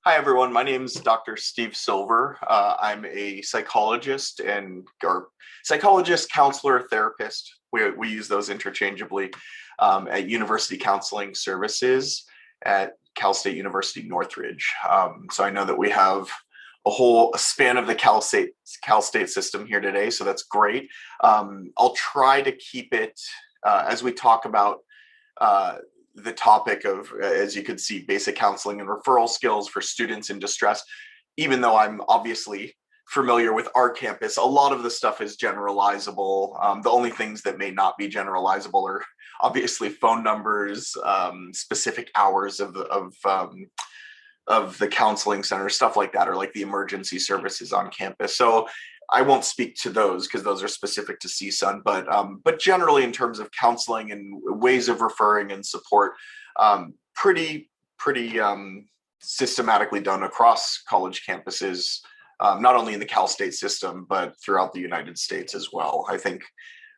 Hi, everyone. My name is Dr. Steve Silver. I'm a psychologist or psychologist, counselor, therapist. We use those interchangeably at University Counseling Services at Cal State University Northridge. So I know that we have a whole span of the Cal State system here today, so that's great. I'll try to keep it as we talk about uh, the topic of, as you could see, basic counseling and referral skills for students in distress. Even though I'm obviously familiar with our campus, a lot of the stuff is generalizable. The only things that may not be generalizable are obviously phone numbers, specific hours of the counseling center, stuff like that, or like the emergency services on campus. So I won't speak to those because those are specific to CSUN, but generally in terms of counseling and ways of referring and support, pretty systematically done across college campuses, not only in the Cal State system but throughout the United States as well. I think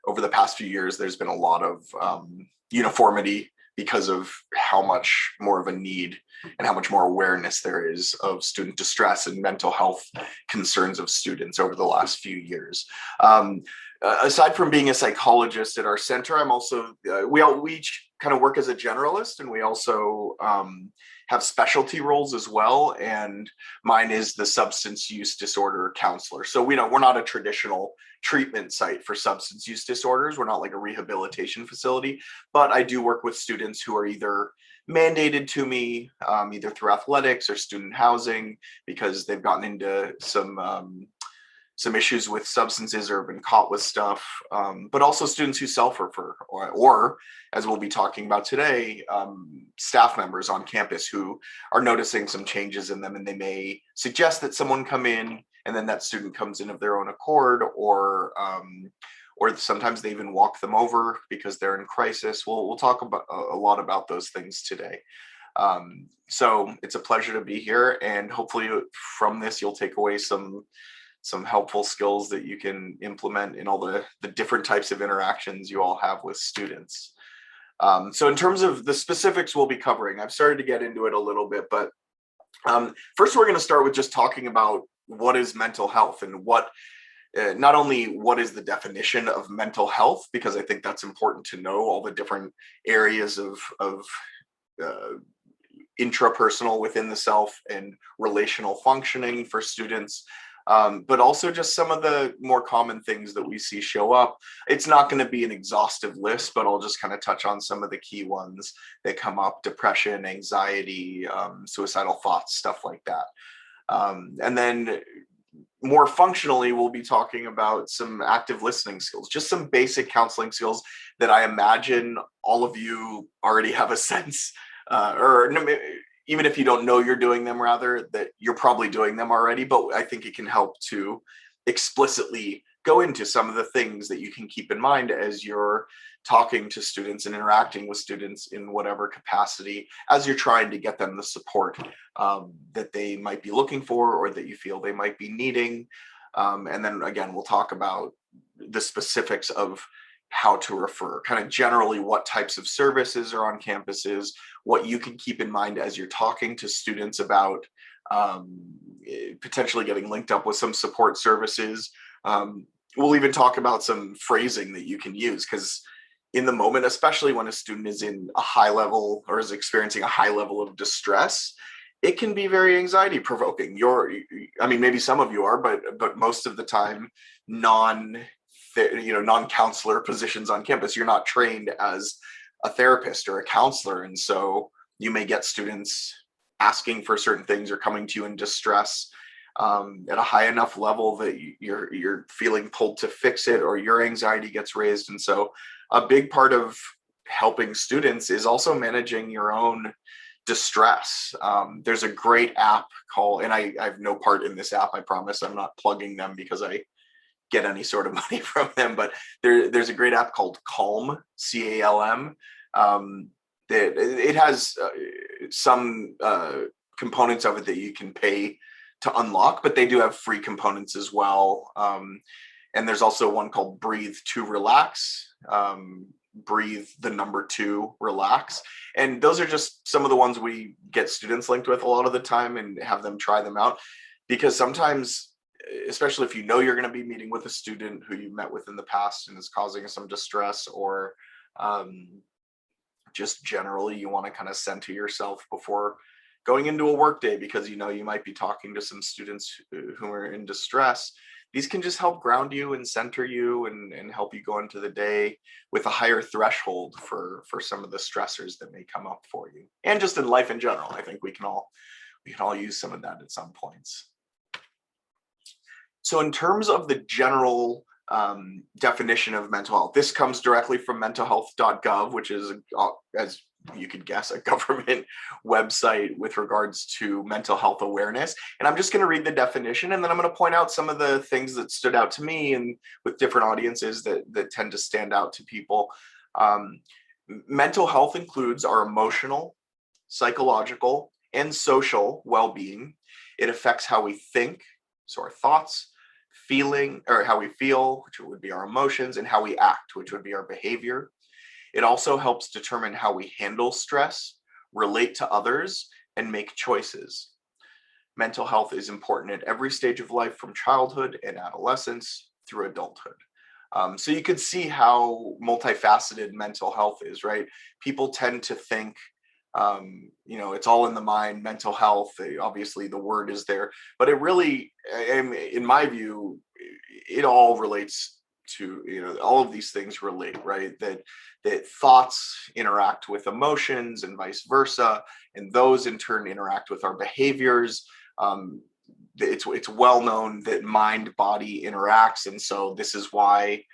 over the past few years, there's been a lot of uniformity because of how much more of a need and how much more awareness there is of student distress and mental health concerns of students over the last few years. Aside from being a psychologist at our center, I'm also we each kind of work as a generalist, and we also have specialty roles as well. And mine is the substance use disorder counselor. So we're not a traditional treatment site for substance use disorders. We're not like a rehabilitation facility, but I do work with students who are either mandated to me, either through athletics or student housing, because they've gotten into some issues with substances or have been caught with stuff, but also students who self-refer, or as we'll be talking about today, staff members on campus who are noticing some changes in them, and they may suggest that someone come in, and then that student comes in of their own accord, or sometimes they even walk them over because they're in crisis. We'll talk about a lot about those things today. So it's a pleasure to be here, and hopefully from this you'll take away some helpful skills that you can implement in all the different types of interactions you all have with students. So in terms of the specifics we'll be covering, I've started to get into it a little bit, but first we're going to start with just talking about what is mental health and not only what is the definition of mental health, because I think that's important to know all the different areas of intrapersonal within the self and relational functioning for students, but also just some of the more common things that we see show up. It's not going to be an exhaustive list, but I'll just kind of touch on some of the key ones that come up: depression, anxiety, suicidal thoughts, stuff like that. And then more functionally, we'll be talking about some active listening skills, just some basic counseling skills that I imagine all of you already have a sense, or even if you don't know you're doing them, rather, that you're probably doing them already. But I think it can help to explicitly go into some of the things that you can keep in mind as you're talking to students and interacting with students in whatever capacity, as you're trying to get them the support that they might be looking for or that you feel they might be needing. And then again, we'll talk about the specifics of how to refer, kind of generally what types of services are on campuses, what you can keep in mind as you're talking to students about potentially getting linked up with some support services. We'll even talk about some phrasing that you can use, because in the moment, especially when a student is in a high level or is experiencing a high level of distress, it can be very anxiety provoking. Maybe some of you are, but most of the time, non-counselor positions on campus, you're not trained as a therapist or a counselor, and so you may get students asking for certain things or coming to you in distress at a high enough level that you're feeling pulled to fix it, or your anxiety gets raised. And so a big part of helping students is also managing your own distress. There's a great app called, and I have no part in this app, I promise. I'm not plugging them because I get any sort of money from them, but there's a great app called Calm, CALM. That it has some components of it that you can pay to unlock, but they do have free components as well. And there's also one called Breathe to Relax, breathe, the number 2, relax. And those are just some of the ones we get students linked with a lot of the time and have them try them out, because sometimes, especially if you know you're going to be meeting with a student who you met with in the past and is causing some distress, or just generally you want to kind of center yourself before going into a work day, because you know you might be talking to some students who are in distress. These can just help ground you and center you, and help you go into the day with a higher threshold for some of the stressors that may come up for you, and just in life in general. I think we can all use some of that at some points. So in terms of the general definition of mental health, this comes directly from mentalhealth.gov, which is, as you could guess, a government website with regards to mental health awareness. And I'm just going to read the definition, and then I'm going to point out some of the things that stood out to me and with different audiences that tend to stand out to people. Mental health includes our emotional, psychological, and social well-being. It affects how we think, so our thoughts, feeling, or how we feel, which would be our emotions, and how we act, which would be our behavior. It also helps determine how we handle stress, relate to others, and make choices. Mental health is important at every stage of life, from childhood and adolescence through adulthood. So you could see how multifaceted mental health is, right? People tend to think, it's all in the mind, mental health. Obviously, the word is there, but it really, in my view, it all relates to, all of these things relate, right? That thoughts interact with emotions and vice versa, and those in turn interact with our behaviors. It's well known that mind body interacts, and so this is why.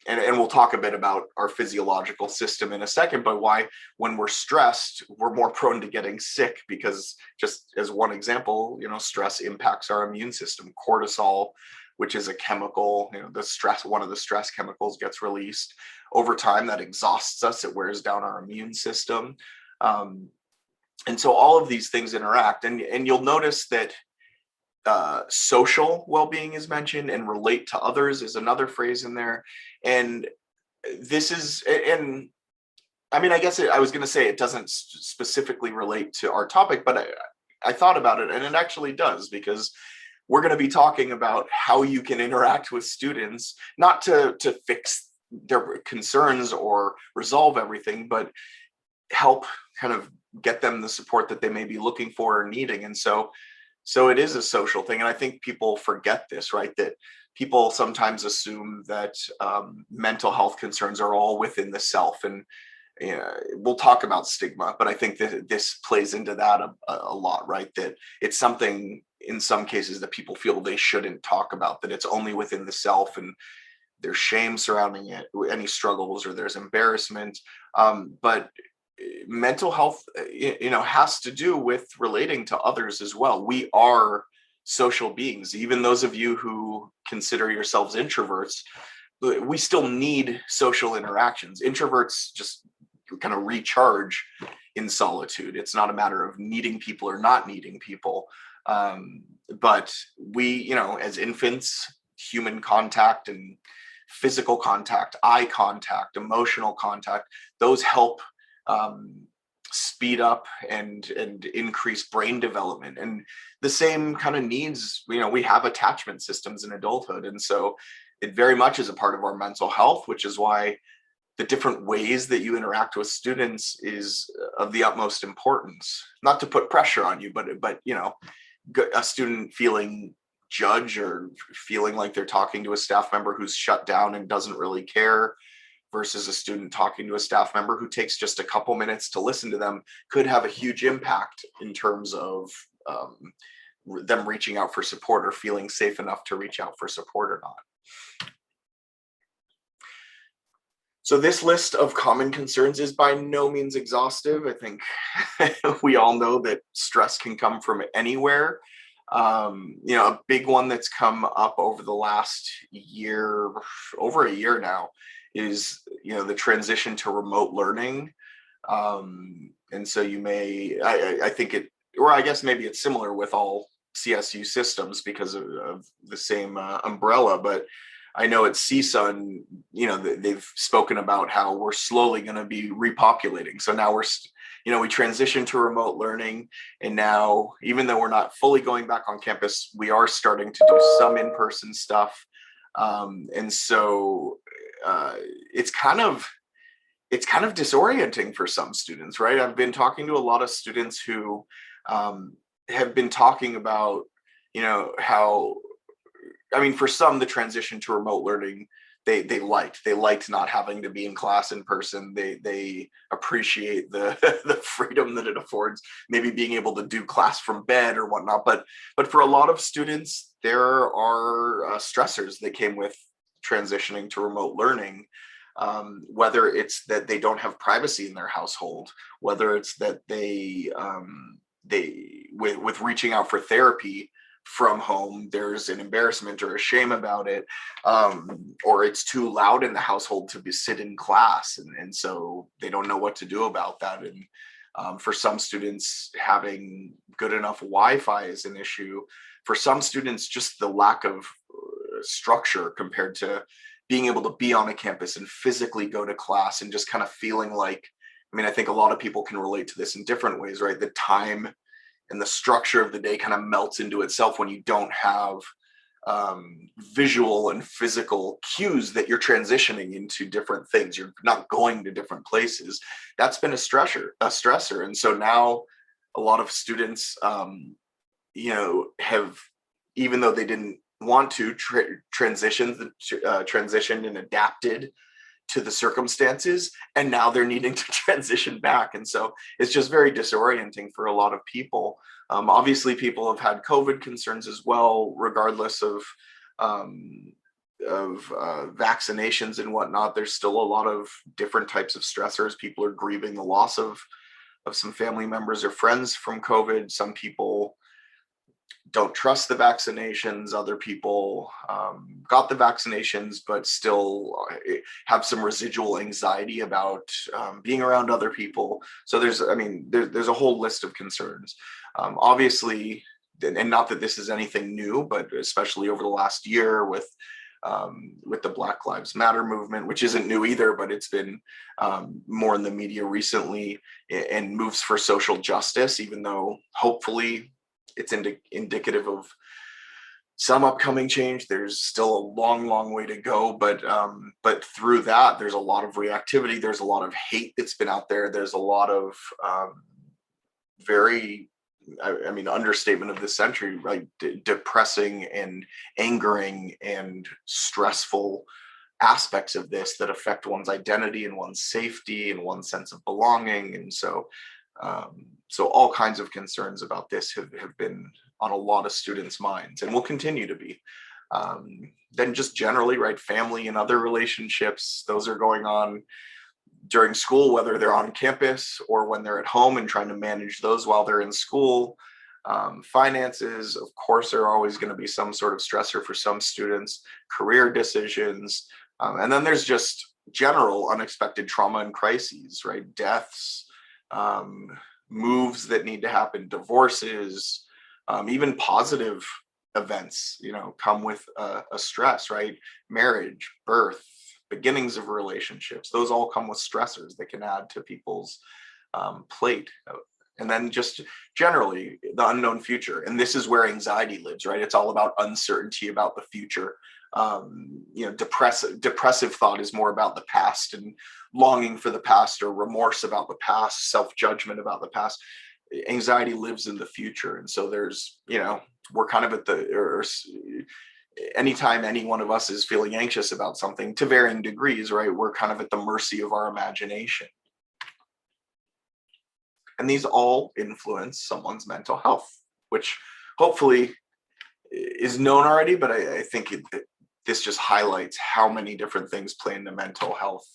And we'll talk a bit about our physiological system in a second, but why when we're stressed, we're more prone to getting sick, because, just as one example, stress impacts our immune system. Cortisol, which is a chemical, one of the stress chemicals, gets released over time. That exhausts us. It wears down our immune system. And so all of these things interact, and you'll notice that social well-being is mentioned, and relate to others is another phrase in there. And this is, and I mean, I guess I was going to say it doesn't specifically relate to our topic, but I thought about it, and it actually does, because we're going to be talking about how you can interact with students, not to fix their concerns or resolve everything, but help kind of get them the support that they may be looking for or needing. And so it is a social thing. And I think people forget this, right? That people sometimes assume that mental health concerns are all within the self. And we'll talk about stigma, but I think that this plays into that a lot, right? That it's something in some cases that people feel they shouldn't talk about, that it's only within the self, and there's shame surrounding it, any struggles, or there's embarrassment. But mental health, has to do with relating to others as well. We are social beings. Even those of you who consider yourselves introverts, we still need social interactions. Introverts just kind of recharge in solitude. It's not a matter of needing people or not needing people. But we, as infants, human contact and physical contact, eye contact, emotional contact, those help speed up and increase brain development. And the same kind of needs, we have attachment systems in adulthood. And so it very much is a part of our mental health, which is why the different ways that you interact with students is of the utmost importance. Not to put pressure on you, but a student feeling judged or feeling like they're talking to a staff member who's shut down and doesn't really care, versus a student talking to a staff member who takes just a couple minutes to listen to them, could have a huge impact in terms of them reaching out for support, or feeling safe enough to reach out for support or not. So this list of common concerns is by no means exhaustive. I think we all know that stress can come from anywhere. A big one that's come up over the last year, over a year now, is the transition to remote learning. And so you may, I think it, or I guess maybe it's similar with all CSU systems because of the same umbrella, but I know at CSUN, they've spoken about how we're slowly going to be repopulating. So now we transitioned to remote learning, and now, even though we're not fully going back on campus, we are starting to do some in-person stuff. And so it's kind of disorienting for some students, right? I've been talking to a lot of students who have been talking about, how, for some, the transition to remote learning, they liked not having to be in class in person. They appreciate the the freedom that it affords, maybe being able to do class from bed or whatnot. But for a lot of students, there are stressors that came with transitioning to remote learning. Whether it's that they don't have privacy in their household, whether it's that they with reaching out for therapy from home, there's an embarrassment or a shame about it, or it's too loud in the household to sit in class, and so they don't know what to do about that. And for some students, having good enough Wi-Fi is an issue. For some students, just the lack of structure compared to being able to be on a campus and physically go to class, and just kind of feeling like, I think a lot of people can relate to this in different ways, right? The time and the structure of the day kind of melts into itself when you don't have visual and physical cues that you're transitioning into different things. You're not going to different places. That's been a stressor. And so now a lot of students, have, even though they didn't want to, transitioned and adapted to the circumstances, and now they're needing to transition back. And so it's just very disorienting for a lot of people. Obviously, people have had COVID concerns as well, regardless of vaccinations and whatnot. There's still a lot of different types of stressors. People are grieving the loss of some family members or friends from COVID. Some people don't trust the vaccinations. Other people got the vaccinations, but still have some residual anxiety about being around other people. So there's a whole list of concerns. Obviously, and not that this is anything new, but especially over the last year with the Black Lives Matter movement, which isn't new either, but it's been more in the media recently, and moves for social justice, even though hopefully it's indicative of some upcoming change. There's still a long way to go, but through that, there's a lot of reactivity. There's a lot of hate that's been out there. There's a lot of very, understatement of the century, right? Depressing and angering and stressful aspects of this that affect one's identity and one's safety and one's sense of belonging. And so all kinds of concerns about this have been on a lot of students' minds, and will continue to be. Then just generally, right, family and other relationships, those are going on during school, whether they're on campus or when they're at home, and trying to manage those while they're in school. Finances, of course, are always going to be some sort of stressor for some students. Career decisions, and then there's just general unexpected trauma and crises, right? Deaths, moves that need to happen, divorces, even positive events, come with a stress, right? Marriage, birth, beginnings of relationships, those all come with stressors that can add to people's plate. And then just generally the unknown future. And this is where anxiety lives, right? It's all about uncertainty about the future. Depressive thought is more about the past and longing for the past, or remorse about the past, self-judgment about the past. Anxiety lives in the future. And so there's, we're kind of at anytime any one of us is feeling anxious about something, to varying degrees, right, we're kind of at the mercy of our imagination. And these all influence someone's mental health, which hopefully is known already, but I think this just highlights how many different things play into mental health.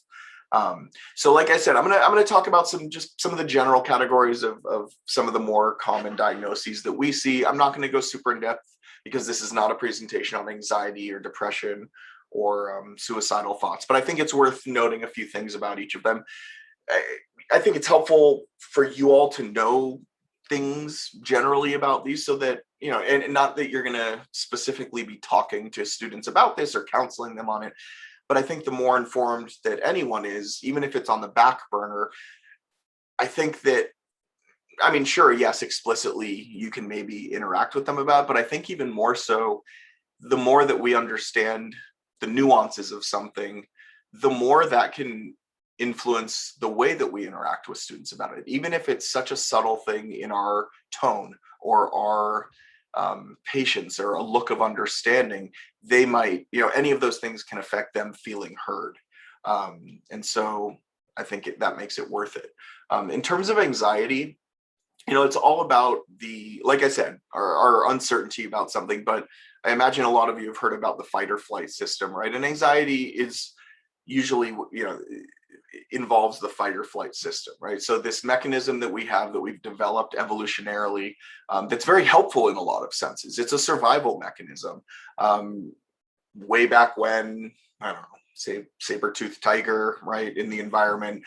So like I said, I'm gonna talk about some of the general categories of some of the more common diagnoses that we see. I'm not going to go super in depth, because this is not a presentation on anxiety or depression or suicidal thoughts, but I think it's worth noting a few things about each of them. I think it's helpful for you all to know things generally about these, so that and not that you're going to specifically be talking to students about this or counseling them on it, but I think the more informed that anyone is, even if it's on the back burner, I think that, I mean, sure, yes, explicitly you can maybe interact with them about it, but I think even more so, the more that we understand the nuances of something, the more that can influence the way that we interact with students about it, even if it's such a subtle thing in our tone or our patience or a look of understanding. They might, any of those things can affect them feeling heard. And so I think that makes it worth it. In terms of anxiety, it's all about like I said, our uncertainty about something, but I imagine a lot of you have heard about the fight or flight system, right? And anxiety is usually, involves the fight or flight system, right? So this mechanism that we have, that we've developed evolutionarily, that's very helpful in a lot of senses. It's a survival mechanism. Way back when, I don't know, say saber-toothed tiger, right, in the environment,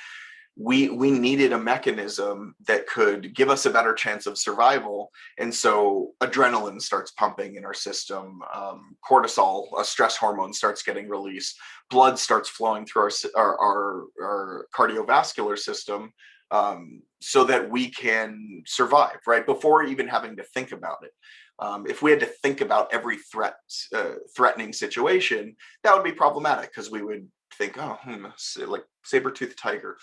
we needed a mechanism that could give us a better chance of survival. And so adrenaline starts pumping in our system, cortisol, a stress hormone, starts getting released, blood starts flowing through our cardiovascular system, so that we can survive, right, before even having to think about it. If we had to think about every threatening situation, that would be problematic, because we would think, oh, like saber-toothed tiger,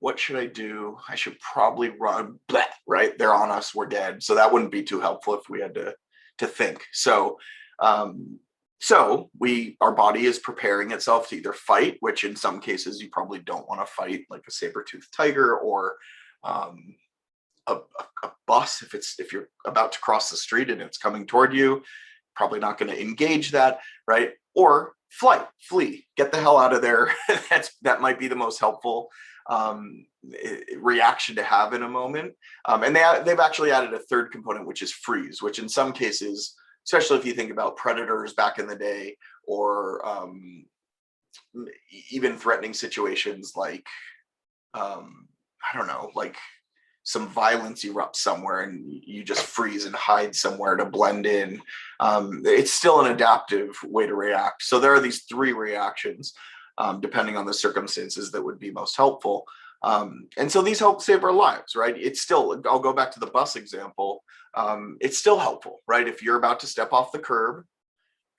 what should I do? I should probably run, right? They're on us, we're dead. So that wouldn't be too helpful if we had to think. So our body is preparing itself to either fight, which in some cases you probably don't want to fight, like a saber-toothed tiger, or a bus. If you're about to cross the street and it's coming toward you, probably not going to engage that, right? Or flee, get the hell out of there. That might be the most helpful reaction to have in a moment. And they've actually added a third component, which is freeze, which in some cases, especially if you think about predators back in the day, or even threatening situations like, I don't know, like some violence erupts somewhere and you just freeze and hide somewhere to blend in. It's still an adaptive way to react. So there are these three reactions, depending on the circumstances, that would be most helpful. And so these help save our lives, right? It's still, I'll go back to the bus example. It's still helpful, right? If you're about to step off the curb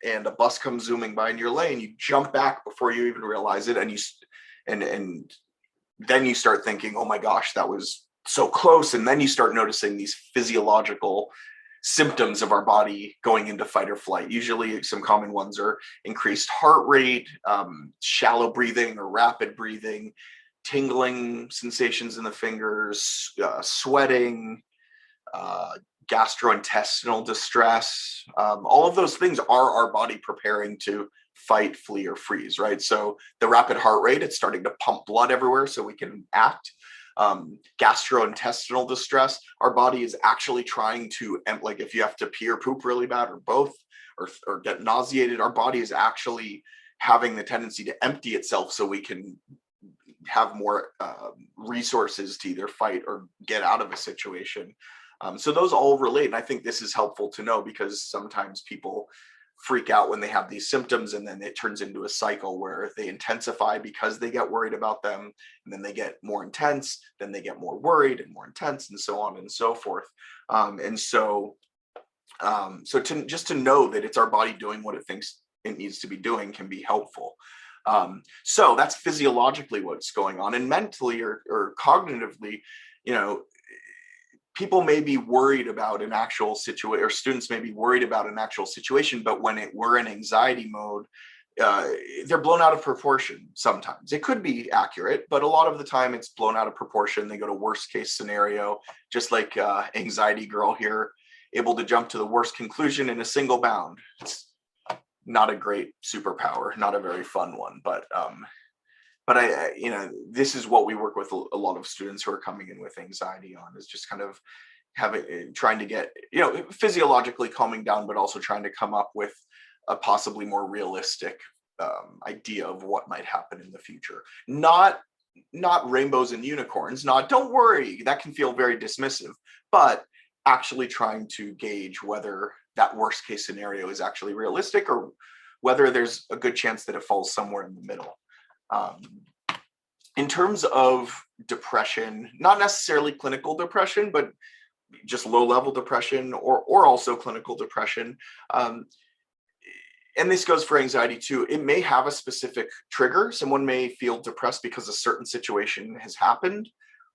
and a bus comes zooming by in your lane, you jump back before you even realize it. And then you start thinking, oh my gosh, that was so close. And then you start noticing these physiological symptoms of our body going into fight or flight. Usually some common ones are increased heart rate, shallow breathing or rapid breathing, tingling sensations in the fingers, sweating, gastrointestinal distress. All of those things are our body preparing to fight, flee, or freeze, right? So the rapid heart rate, it's starting to pump blood everywhere so we can act. Gastrointestinal distress, our body is actually trying to, like if you have to pee or poop really bad, or both, or get nauseated, our body is actually having the tendency to empty itself so we can have more resources to either fight or get out of a situation. So those all relate. And I think this is helpful to know, because sometimes people freak out when they have these symptoms, and then it turns into a cycle where they intensify because they get worried about them, and then they get more intense, then they get more worried and more intense, and so on and so forth. So to know that it's our body doing what it thinks it needs to be doing can be helpful. So that's physiologically what's going on. And mentally or cognitively, people may be worried about an actual situation, or students may be worried about an actual situation, but when we're in anxiety mode, they're blown out of proportion sometimes. It could be accurate, but a lot of the time it's blown out of proportion. They go to worst case scenario, just like anxiety girl here, able to jump to the worst conclusion in a single bound. It's not a great superpower, not a very fun one, but I this is what we work with a lot of students who are coming in with anxiety on, is just kind of trying to get, physiologically calming down, but also trying to come up with a possibly more realistic idea of what might happen in the future. Not rainbows and unicorns, don't worry, that can feel very dismissive, but actually trying to gauge whether that worst case scenario is actually realistic or whether there's a good chance that it falls somewhere in the middle. Um, in terms of depression, not necessarily clinical depression, but just low-level depression or also clinical depression, and this goes for anxiety too, it may have a specific trigger. Someone may feel depressed because a certain situation has happened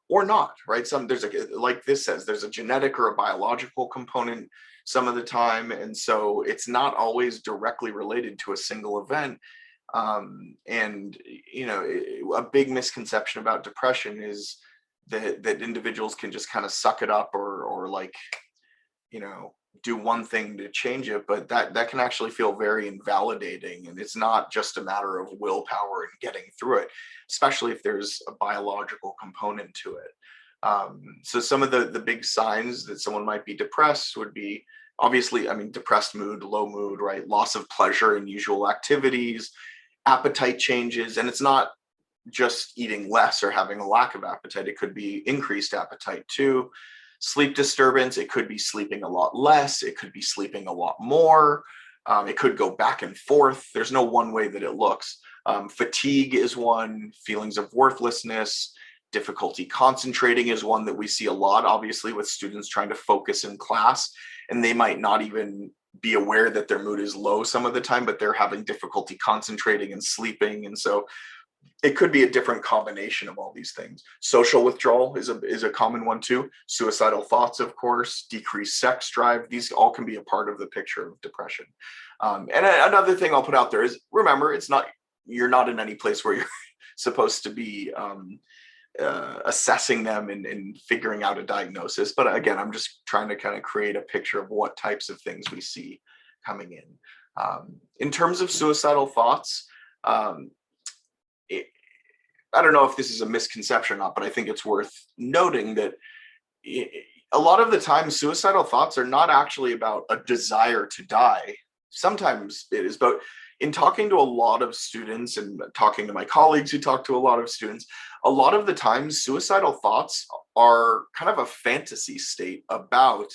or not, right? There's like this says, there's a genetic or a biological component some of the time. And so it's not always directly related to a single event. And, a big misconception about depression is that individuals can just kind of suck it up or like, do one thing to change it, but that can actually feel very invalidating. And it's not just a matter of willpower and getting through it, especially if there's a biological component to it. So some of the big signs that someone might be depressed would be obviously, depressed mood, low mood, right? Loss of pleasure in usual activities, appetite changes, and it's not just eating less or having a lack of appetite. It could be increased appetite too. Sleep disturbance, it could be sleeping a lot less, it could be sleeping a lot more, it could go back and forth. There's no one way that it looks. Fatigue is one, feelings of worthlessness, difficulty concentrating is one that we see a lot, obviously, with students trying to focus in class, and they might not even be aware that their mood is low some of the time, but they're having difficulty concentrating and sleeping. And so it could be a different combination of all these things. Social withdrawal is a common one too. Suicidal thoughts, of course, decreased sex drive. These all can be a part of the picture of depression. And another thing I'll put out there is, remember, you're not in any place where you're supposed to be assessing them and figuring out a diagnosis. But again, I'm just trying to kind of create a picture of what types of things we see coming in. In terms of suicidal thoughts, I don't know if this is a misconception or not, but I think it's worth noting that a lot of the time suicidal thoughts are not actually about a desire to die. Sometimes it is, but in talking to a lot of students and talking to my colleagues who talk to a lot of students, a lot of the times suicidal thoughts are kind of a fantasy state about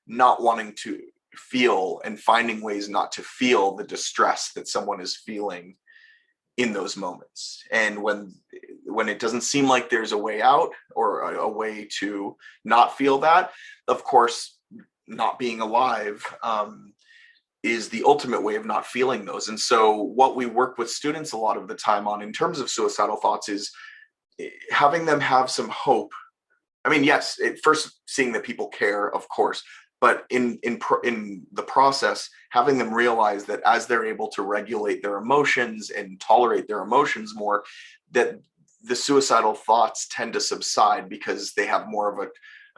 not wanting to feel and finding ways not to feel the distress that someone is feeling in those moments. And when it doesn't seem like there's a way out or a way to not feel that, of course, not being alive is the ultimate way of not feeling those. And so what we work with students a lot of the time on in terms of suicidal thoughts is having them have some hope. Yes, first seeing that people care, of course, but in the process, having them realize that as they're able to regulate their emotions and tolerate their emotions more, that the suicidal thoughts tend to subside because they have more of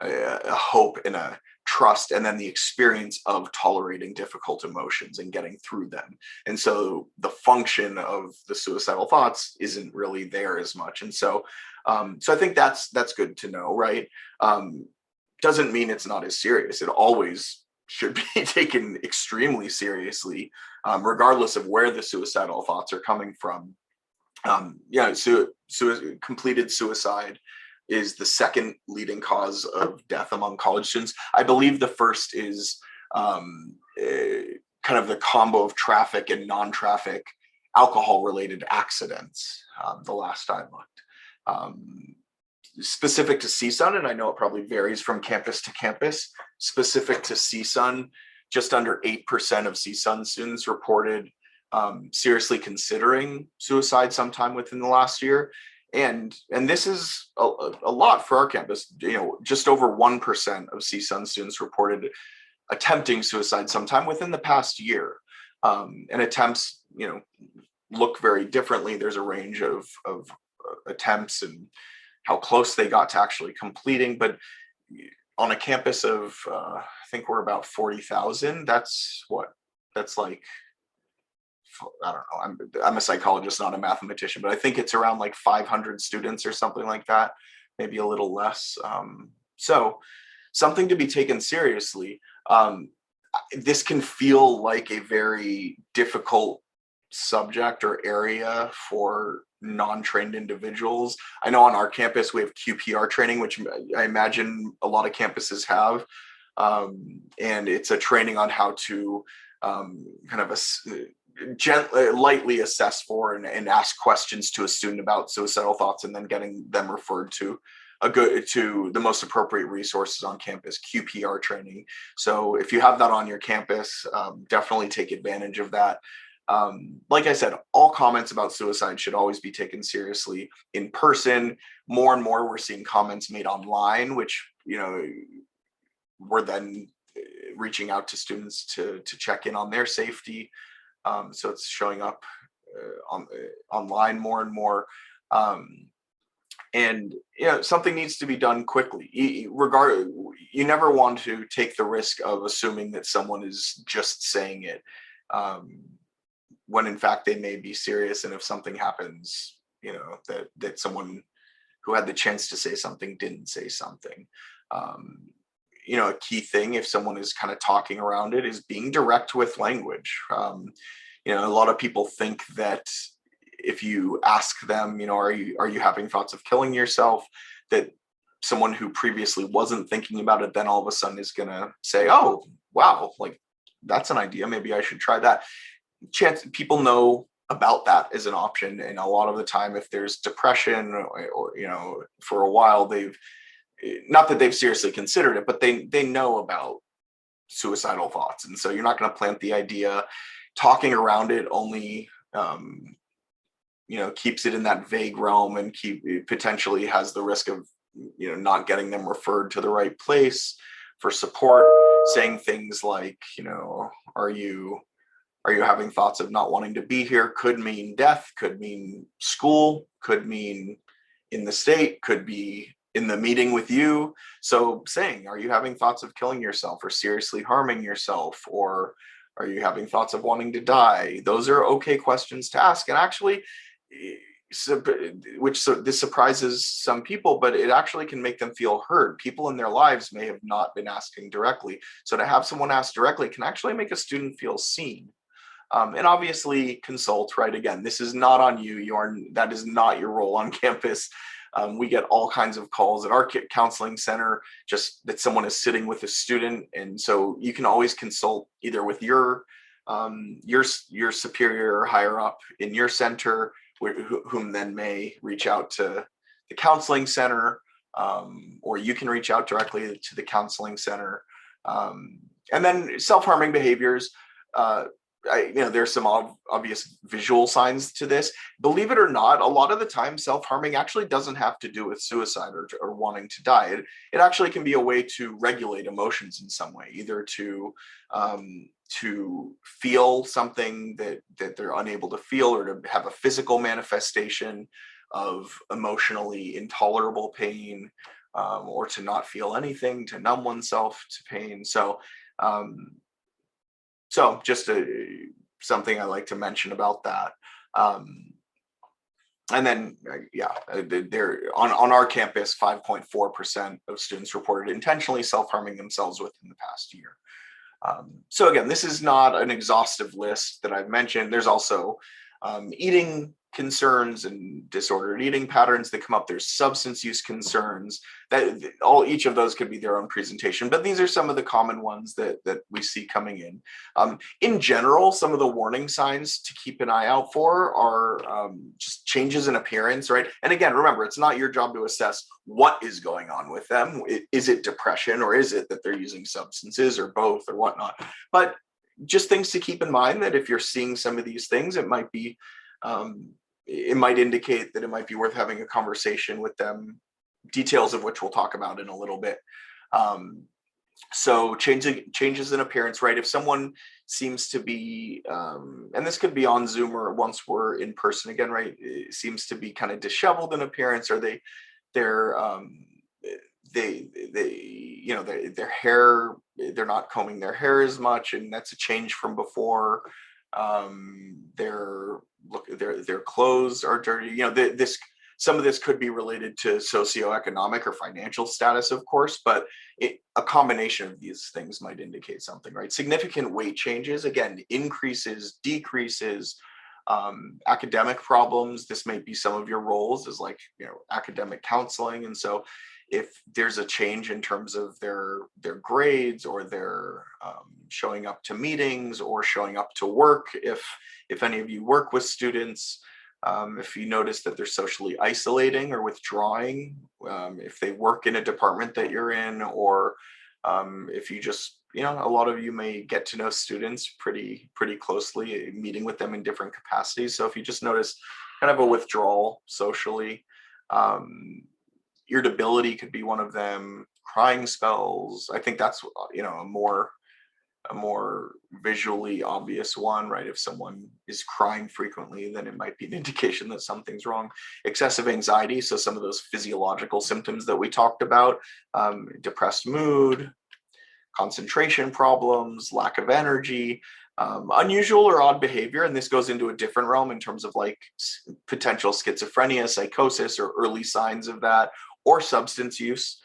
a hope and a trust, and then the experience of tolerating difficult emotions and getting through them. And so the function of the suicidal thoughts isn't really there as much. And so I think that's good to know, right? Doesn't mean it's not as serious. It always should be taken extremely seriously, regardless of where the suicidal thoughts are coming from. Completed suicide is the second leading cause of death among college students. I believe the first is kind of the combo of traffic and non-traffic alcohol-related accidents, the last I looked. Specific to CSUN, and I know it probably varies from campus to campus, specific to CSUN, just under 8% of CSUN students reported seriously considering suicide sometime within the last year. And this is a lot for our campus. Just over 1% of CSUN students reported attempting suicide sometime within the past year. And attempts, look very differently. There's a range of attempts and how close they got to actually completing. But on a campus of, I think we're about 40,000, that's like, I don't know, I'm a psychologist, not a mathematician, but I think it's around like 500 students or something like that, maybe a little less. So something to be taken seriously. This can feel like a very difficult subject or area for non-trained individuals. I know on our campus we have QPR training, which I imagine a lot of campuses have. And it's a training on how to kind of gently, lightly assess for and ask questions to a student about suicidal thoughts, and then getting them referred to the most appropriate resources on campus, QPR training. So if you have that on your campus, definitely take advantage of that. Like I said, all comments about suicide should always be taken seriously in person. More and more, we're seeing comments made online, which, we're then reaching out to students to check in on their safety. So it's showing up online more and more. And something needs to be done quickly. You never want to take the risk of assuming that someone is just saying it, when in fact they may be serious. And if something happens, that someone who had the chance to say something didn't say something. A key thing, if someone is kind of talking around it, is being direct with language. A lot of people think that if you ask them, are you having thoughts of killing yourself, that someone who previously wasn't thinking about it then all of a sudden is going to say, oh, wow, like that's an idea, maybe I should try that. People know about that as an option, and a lot of the time, if there's depression or for a while, not that they've seriously considered it, but they know about suicidal thoughts. And so you're not going to plant the idea. Talking around it only keeps it in that vague realm, and potentially has the risk of not getting them referred to the right place for support. Saying things like, are you having thoughts of not wanting to be here, could mean death, could mean school, could mean in the state, could be in the meeting with you. So saying, are you having thoughts of killing yourself or seriously harming yourself, or are you having thoughts of wanting to die? Those are okay questions to ask. And actually, this surprises some people, but it actually can make them feel heard. People in their lives may have not been asking directly. So to have someone ask directly can actually make a student feel seen. And obviously consult, right? Again, this is not on you. That is not your role on campus. We get all kinds of calls at our counseling center, just that someone is sitting with a student. And so you can always consult either with your superior or higher up in your center, whom then may reach out to the counseling center, or you can reach out directly to the counseling center. And then self-harming behaviors. There's some obvious visual signs to this. Believe it or not, a lot of the time, self-harming actually doesn't have to do with suicide or wanting to die. It actually can be a way to regulate emotions in some way, either to feel something that they're unable to feel, or to have a physical manifestation of emotionally intolerable pain, or to not feel anything, to numb oneself to pain. So just something I like to mention about that. And then, there on our campus, 5.4% of students reported intentionally self-harming themselves within the past year. So again, this is not an exhaustive list that I've mentioned. There's also eating concerns and disordered eating patterns that come up. There's substance use concerns. Each of those could be their own presentation, but these are some of the common ones that we see coming in. In general, some of the warning signs to keep an eye out for are just changes in appearance, right? And again, remember, it's not your job to assess what is going on with them. Is it depression, or is it that they're using substances, or both, or whatnot? But just things to keep in mind, that if you're seeing some of these things, it might indicate that it might be worth having a conversation with them, details of which we'll talk about in a little bit. So changes in appearance, right? If someone seems to be, and this could be on Zoom or once we're in person again, right? It seems to be kind of disheveled in appearance, or their hair, they're not combing their hair as much, and that's a change from before. Their clothes are dirty. Some of this could be related to socioeconomic or financial status, of course, but a combination of these things might indicate something, right? Significant weight changes, again, increases, decreases, academic problems. This might be some of your roles as academic counseling. And so if there's a change in terms of their grades or their showing up to meetings or showing up to work, if any of you work with students, if you notice that they're socially isolating or withdrawing, if they work in a department that you're in, or if you just, a lot of you may get to know students pretty closely, meeting with them in different capacities. So if you just notice kind of a withdrawal socially, irritability could be one of them, crying spells. I think that's, a more visually obvious one, right? If someone is crying frequently, then it might be an indication that something's wrong. Excessive anxiety, so some of those physiological symptoms that we talked about, depressed mood, concentration problems, lack of energy, unusual or odd behavior, and this goes into a different realm in terms of like potential schizophrenia, psychosis, or early signs of that, or substance use,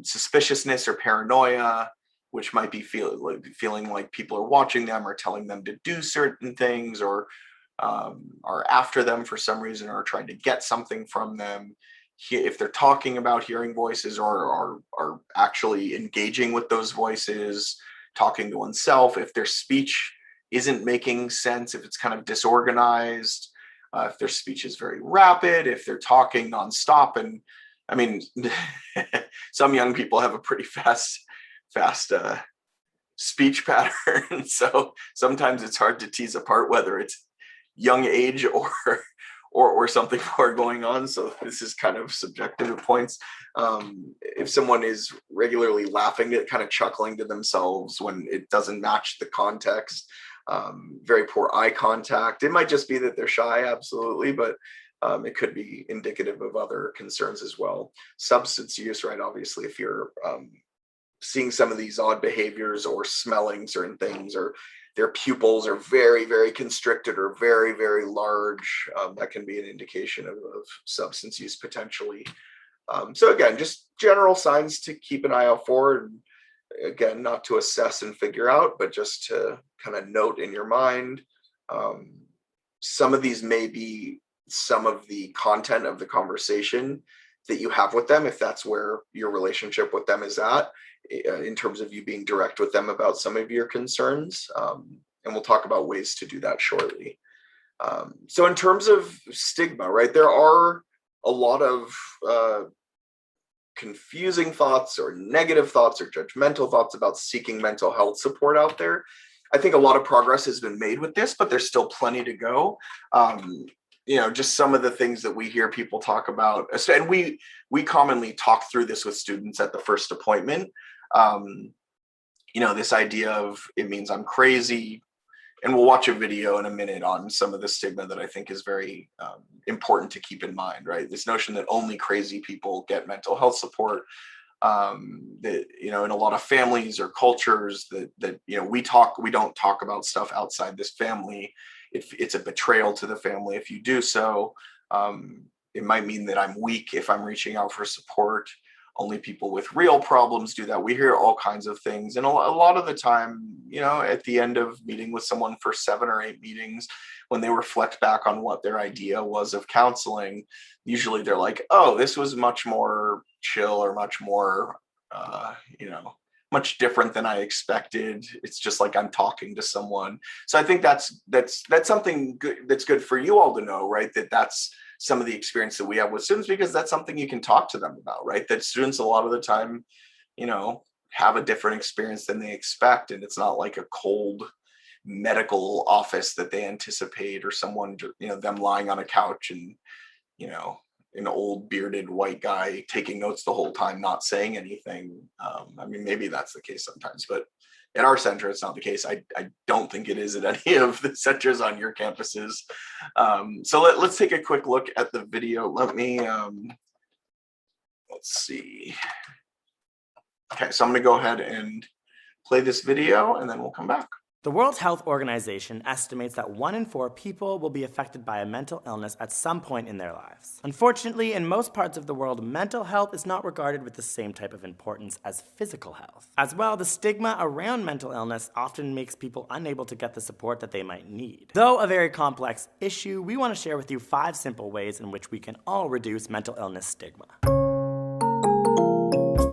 suspiciousness or paranoia, which might be feeling like people are watching them or telling them to do certain things, or are after them for some reason, or trying to get something from them. If they're talking about hearing voices, or are actually engaging with those voices, talking to oneself, if their speech isn't making sense, if it's kind of disorganized, if their speech is very rapid, if they're talking nonstop. And I mean, some young people have a pretty fast speech pattern. So sometimes it's hard to tease apart whether it's young age or something more going on. So this is kind of subjective at points. If someone is regularly laughing at, kind of chuckling to themselves when it doesn't match the context, very poor eye contact. It might just be that they're shy, absolutely, but it could be indicative of other concerns as well. Substance use, right? Obviously, if you're seeing some of these odd behaviors or smelling certain things, or their pupils are very, very constricted or very, very large, that can be an indication of substance use potentially. So again, just general signs to keep an eye out for. And again, not to assess and figure out, but just to kind of note in your mind. Some of these may be some of the content of the conversation that you have with them, if that's where your relationship with them is at, in terms of you being direct with them about some of your concerns. And we'll talk about ways to do that shortly. So in terms of stigma, right, there are a lot of confusing thoughts or negative thoughts or judgmental thoughts about seeking mental health support out there. I think a lot of progress has been made with this, but there's still plenty to go. Just some of the things that we hear people talk about, and we commonly talk through this with students at the first appointment. This idea of it means I'm crazy, and we'll watch a video in a minute on some of the stigma that I think is very important to keep in mind, right? This notion that only crazy people get mental health support, that, in a lot of families or cultures that we don't talk about stuff outside this family. It's a betrayal to the family if you do so. It might mean that I'm weak if I'm reaching out for support. Only people with real problems do that. We hear all kinds of things. And a lot of the time, at the end of meeting with someone for 7 or 8 meetings, when they reflect back on what their idea was of counseling, usually they're like, oh, this was much more chill, or much more, much different than I expected. It's just like I'm talking to someone. So I think that's something good, that's good for you all to know, right? That's some of the experience that we have with students, because that's something you can talk to them about, right? That students a lot of the time, have a different experience than they expect. And it's not like a cold medical office that they anticipate, or someone, them lying on a couch and, an old bearded white guy taking notes the whole time, not saying anything. Maybe that's the case sometimes, but at our center, it's not the case. I don't think it is at any of the centers on your campuses. So let's take a quick look at the video. Let me, let's see. Okay, so I'm going to go ahead and play this video, and then we'll come back. The World Health Organization estimates that 1 in 4 people will be affected by a mental illness at some point in their lives. Unfortunately, in most parts of the world, mental health is not regarded with the same type of importance as physical health. As well, the stigma around mental illness often makes people unable to get the support that they might need. Though a very complex issue, we want to share with you 5 simple ways in which we can all reduce mental illness stigma.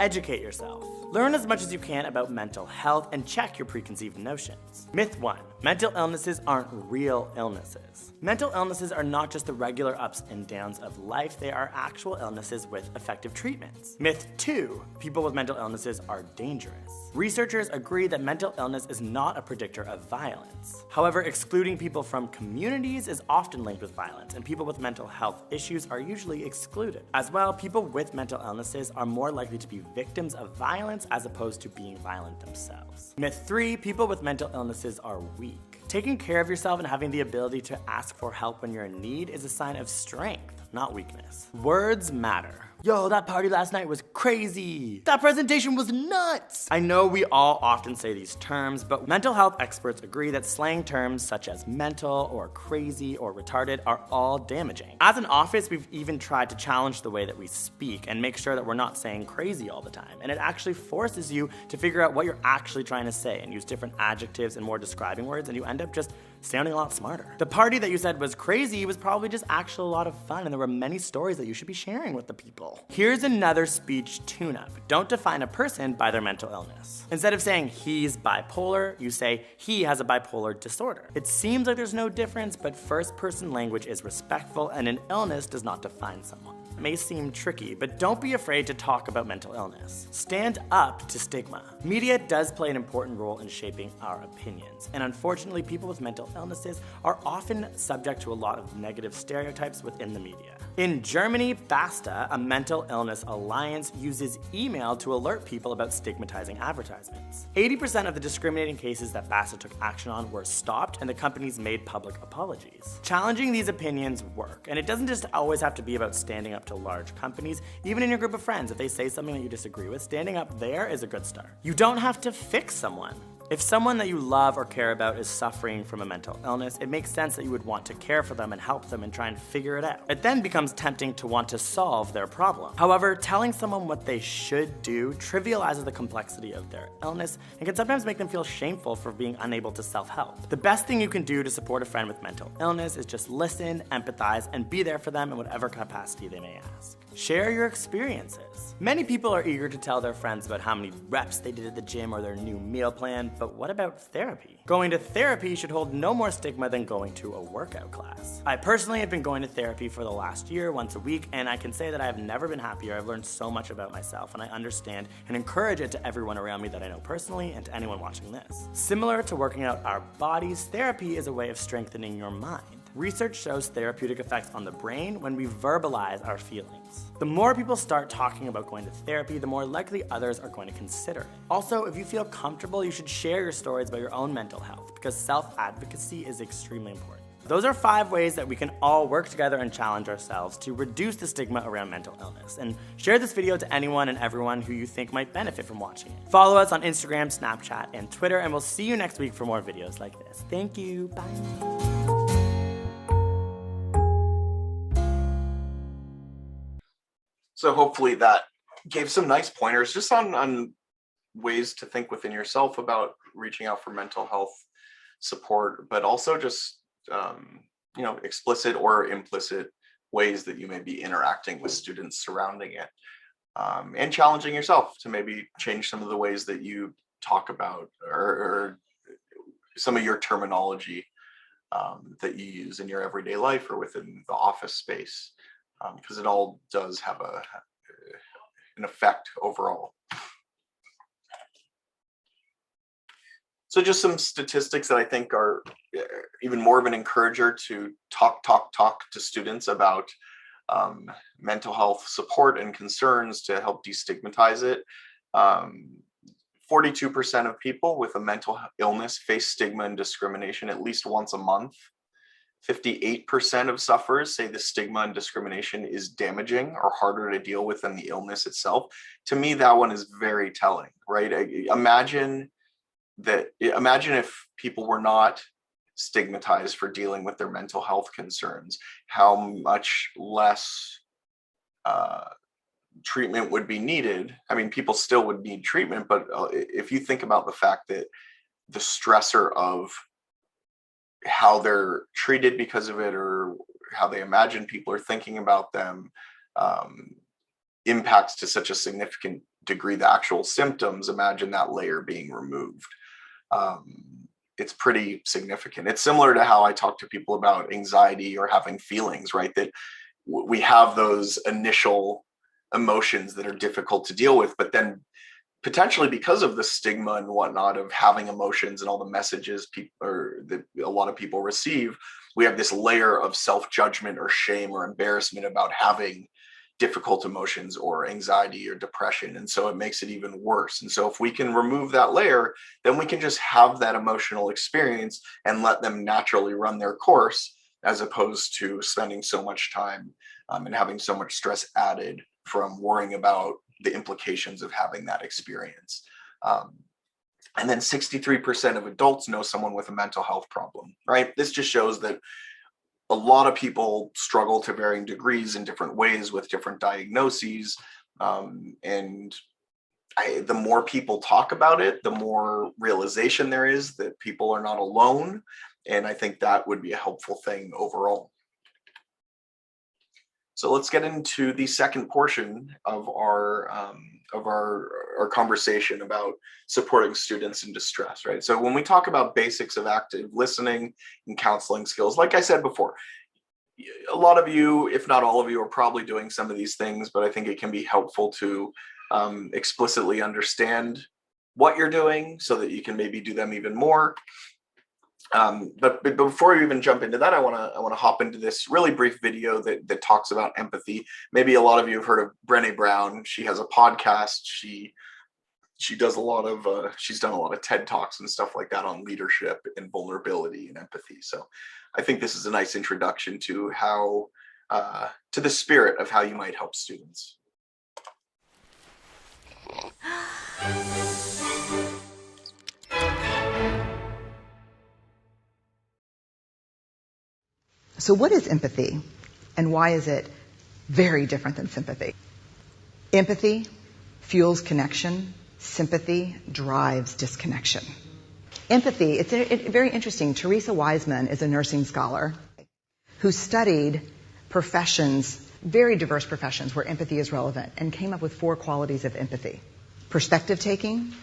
Educate yourself. Learn as much as you can about mental health and check your preconceived notions. Myth 1. Mental illnesses aren't real illnesses. Mental illnesses are not just the regular ups and downs of life, they are actual illnesses with effective treatments. Myth 2. People with mental illnesses are dangerous. Researchers agree that mental illness is not a predictor of violence. However, excluding people from communities is often linked with violence, and people with mental health issues are usually excluded. As well, people with mental illnesses are more likely to be victims of violence as opposed to being violent themselves. Myth 3. People with mental illnesses are weak. Taking care of yourself and having the ability to ask for help when you're in need is a sign of strength, not weakness. Words matter. Yo, that party last night was crazy. That presentation was nuts. I know we all often say these terms, but mental health experts agree that slang terms such as mental or crazy or retarded are all damaging. As an office, we've even tried to challenge the way that we speak and make sure that we're not saying crazy all the time. And it actually forces you to figure out what you're actually trying to say and use different adjectives and more describing words, and you end up just sounding a lot smarter. The party that you said was crazy was probably just actually a lot of fun, and there were many stories that you should be sharing with the people. Here's another speech tune-up. Don't define a person by their mental illness. Instead of saying he's bipolar, you say he has a bipolar disorder. It seems like there's no difference, but first-person language is respectful, and an illness does not define someone. It may seem tricky, but don't be afraid to talk about mental illness. Stand up to stigma. Media does play an important role in shaping our opinions, and unfortunately, people with mental illnesses are often subject to a lot of negative stereotypes within the media. In Germany, BASTA, a mental illness alliance, uses email to alert people about stigmatizing advertisements. 80% of the discriminating cases that BASTA took action on were stopped, and the companies made public apologies. Challenging these opinions work, and it doesn't just always have to be about standing up to large companies. Even in your group of friends, if they say something that you disagree with, standing up there is a good start. You don't have to fix someone. If someone that you love or care about is suffering from a mental illness, it makes sense that you would want to care for them and help them and try and figure it out. It then becomes tempting to want to solve their problem. However, telling someone what they should do trivializes the complexity of their illness and can sometimes make them feel shameful for being unable to self-help. The best thing you can do to support a friend with mental illness is just listen, empathize, and be there for them in whatever capacity they may ask. Share your experiences. Many people are eager to tell their friends about how many reps they did at the gym or their new meal plan, but what about therapy? Going to therapy should hold no more stigma than going to a workout class. I personally have been going to therapy for the last year, once a week, and I can say that I have never been happier. I've learned so much about myself, and I understand and encourage it to everyone around me that I know personally and to anyone watching this. Similar to working out our bodies, therapy is a way of strengthening your mind. Research shows therapeutic effects on the brain when we verbalize our feelings. The more people start talking about going to therapy, the more likely others are going to consider it. Also, if you feel comfortable, you should share your stories about your own mental health, because self-advocacy is extremely important. Those are 5 ways that we can all work together and challenge ourselves to reduce the stigma around mental illness. And share this video to anyone and everyone who you think might benefit from watching it. Follow us on Instagram, Snapchat, and Twitter, and we'll see you next week for more videos like this. Thank you. Bye. So hopefully that gave some nice pointers just on ways to think within yourself about reaching out for mental health support, but also just explicit or implicit ways that you may be interacting with students surrounding it, and challenging yourself to maybe change some of the ways that you talk about or some of your terminology that you use in your everyday life or within the office space. Because it all does have an effect overall. So just some statistics that I think are even more of an encourager to talk to students about mental health support and concerns to help destigmatize it. 42% of people with a mental illness face stigma and discrimination at least once a month. 58% of sufferers say the stigma and discrimination is damaging or harder to deal with than the illness itself. To me, that one is very telling, right? Imagine if people were not stigmatized for dealing with their mental health concerns, how much less treatment would be needed. I mean, people still would need treatment, but if you think about the fact that the stressor of how they're treated because of it or how they imagine people are thinking about them impacts to such a significant degree the actual symptoms, imagine that layer being removed. It's pretty significant. It's similar to how I talk to people about anxiety or having feelings, right? That we have those initial emotions that are difficult to deal with, but then potentially because of the stigma and whatnot of having emotions and all the messages people or that a lot of people receive, we have this layer of self-judgment or shame or embarrassment about having difficult emotions or anxiety or depression. And so it makes it even worse. And so if we can remove that layer, then we can just have that emotional experience and let them naturally run their course, as opposed to spending so much time and having so much stress added from worrying about the implications of having that experience. And then 63% of adults know someone with a mental health problem, right? This just shows that a lot of people struggle to varying degrees in different ways with different diagnoses. And the more people talk about it, the more realization there is that people are not alone. And I think that would be a helpful thing overall. So let's get into the second portion of our conversation about supporting students in distress, right? So when we talk about basics of active listening and counseling skills, like I said before, a lot of you, if not all of you, are probably doing some of these things, but I think it can be helpful to explicitly understand what you're doing so that you can maybe do them even more. But before we even jump into that, I want to hop into this really brief video that talks about empathy. Maybe a lot of you have heard of Brené Brown. She has a podcast. She does a lot of she's done a lot of TED Talks and stuff like that on leadership and vulnerability and empathy. So I think this is a nice introduction to how to the spirit of how you might help students. So what is empathy, and why is it very different than sympathy? Empathy fuels connection. Sympathy drives disconnection. Empathy, it's very interesting. Teresa Wiseman is a nursing scholar who studied professions, very diverse professions where empathy is relevant, and came up with 4 qualities of empathy. Perspective taking,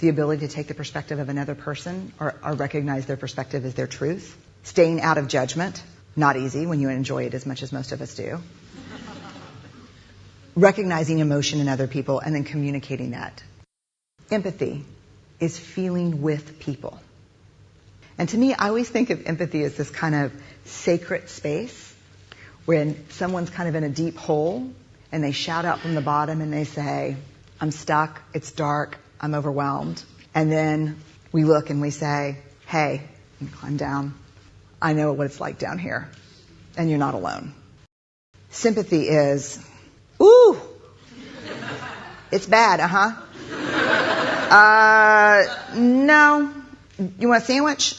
the ability to take the perspective of another person or recognize their perspective as their truth. Staying out of judgment, not easy when you enjoy it as much as most of us do. Recognizing emotion in other people and then communicating that. Empathy is feeling with people. And to me, I always think of empathy as this kind of sacred space when someone's kind of in a deep hole and they shout out from the bottom and they say, I'm stuck, it's dark, I'm overwhelmed. And then we look and we say, hey, you climb down. I know what it's like down here, and you're not alone. Sympathy is, ooh, it's bad, no. You want a sandwich?